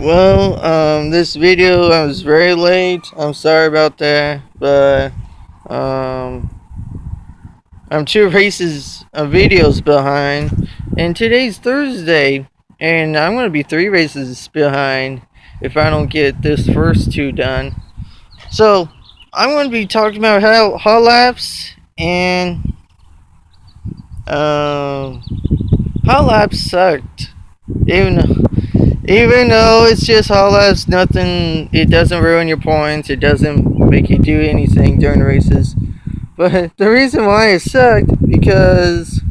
This video I was very late. I'm sorry about that, but um, I'm two races of videos behind, and today's Thursday, and I'm gonna be three races behind if I don't get this first two done. So I'm gonna be talking about how hot laps and um, hot laps sucked. Even Even though it's just hollows, nothing. It doesn't ruin your points. It doesn't make you do anything during the races. But the reason why it sucked because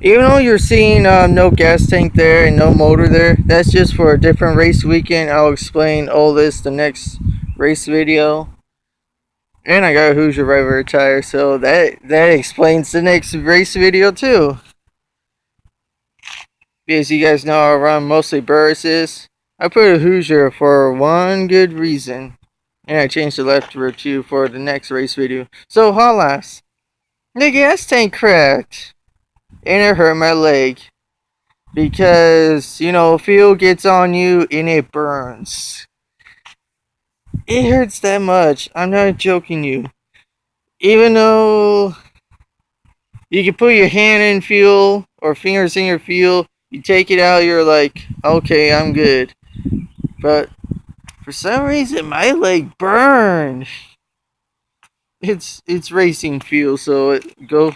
even though you're seeing no gas tank there and no motor there, that's just for a different race weekend. I'll explain all this the next race video. And I got a Hoosier River tire, so that explains the next race video too. Because you guys know I run mostly Burris's. I put a Hoosier for one good reason. And I changed the left rear too for the next race video. So Halas, the gas tank cracked. And it hurt my leg. Because, fuel gets on you and it burns. It hurts that much. I'm not joking you. Even though you can put your hand in fuel or fingers in your fuel, you take it out, you're like, okay, I'm good. But for some reason, my leg burned. It's racing fuel, so go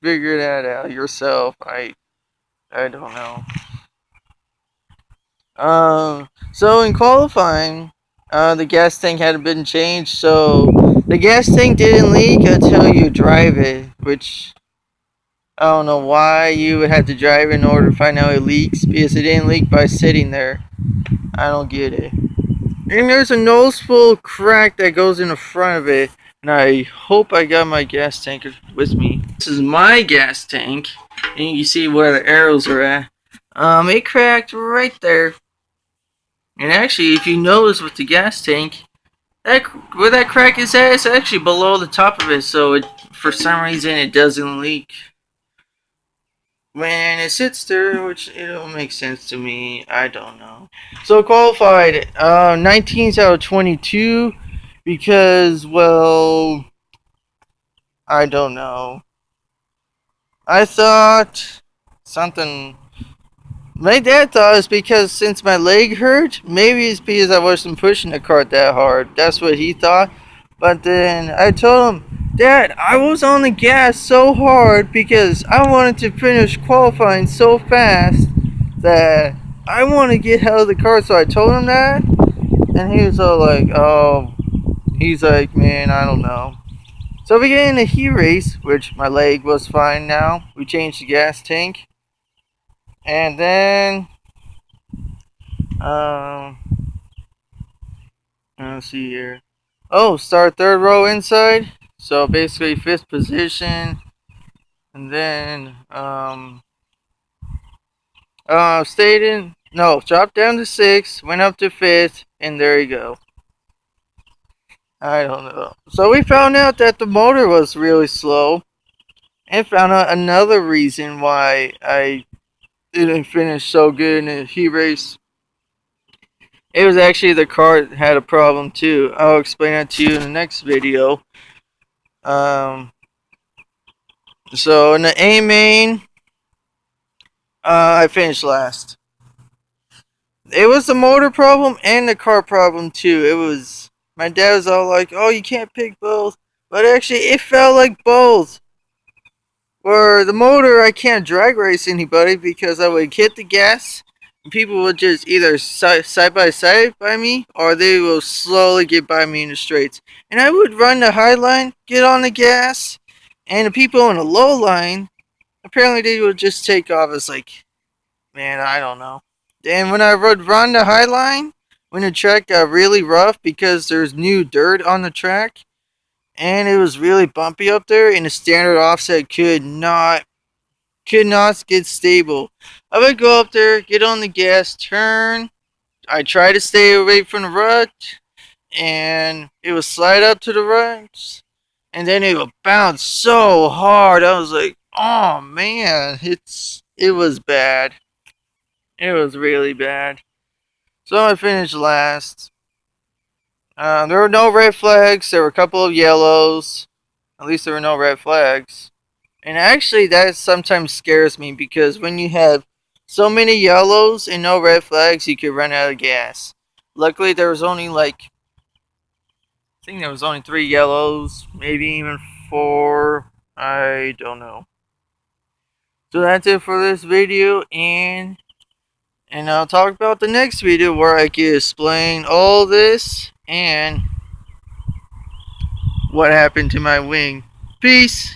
figure that out yourself. I don't know. So in qualifying, the gas tank hadn't been changed, so the gas tank didn't leak until you drive it, which I don't know why you would have to drive in order to find out it leaks, because it didn't leak by sitting there. I don't get it. And there's a noticeable crack that goes in the front of it, and I hope I got my gas tank with me. This is my gas tank, and you can see where the arrows are at. It cracked right there. And actually, if you notice with the gas tank, where that crack is at, it's actually below the top of it, so for some reason it doesn't leak when it sits there, which it don't make sense to me. I don't know. So qualified 19th out of 22 because, well, I don't know. I thought something. My dad thought it's because since my leg hurt, maybe it's because I wasn't pushing the cart that hard. That's what he thought. But then I told him, Dad, I was on the gas so hard because I wanted to finish qualifying so fast that I want to get out of the car. So I told him that. And he was all like, oh, he's like, man, I don't know. So we get in a heat race, which my leg was fine now. We changed the gas tank. And then, let's see here. Oh, start third row inside. So basically fifth position. And then, stayed in, no, dropped down to sixth, went up to fifth, and there you go. I don't know. So we found out that the motor was really slow. And found out another reason why I didn't finish so good in the heat race. It was actually the car that had a problem too. I'll explain that to you in the next video. Um, so in the A main, I finished last. It was the motor problem and the car problem too. It was, my dad was all like, "Oh, you can't pick both," but actually, it felt like both. For the motor, I can't drag race anybody because I would hit the gas people will just either side by side by me or they will slowly get by me in the straights. And I would run the high line, get on the gas, and the people on the low line, apparently they would just take off. It's like, man, I don't know. And when I would run the high line, when the track got really rough because there's new dirt on the track, and it was really bumpy up there, and the standard offset could not get stable. I would go up there, get on the gas, turn. I try to stay away from the rut, and it would slide up to the ruts, and then it would bounce so hard. I was like, oh man, it was bad. It was really bad. So I finished last. There were no red flags. There were a couple of yellows. At least there were no red flags. And actually, that sometimes scares me because when you have so many yellows and no red flags, you could run out of gas. Luckily, there was only I think there was only 3 yellows, maybe even 4. I don't know. So that's it for this video, and I'll talk about the next video where I can explain all this and what happened to my wing. Peace.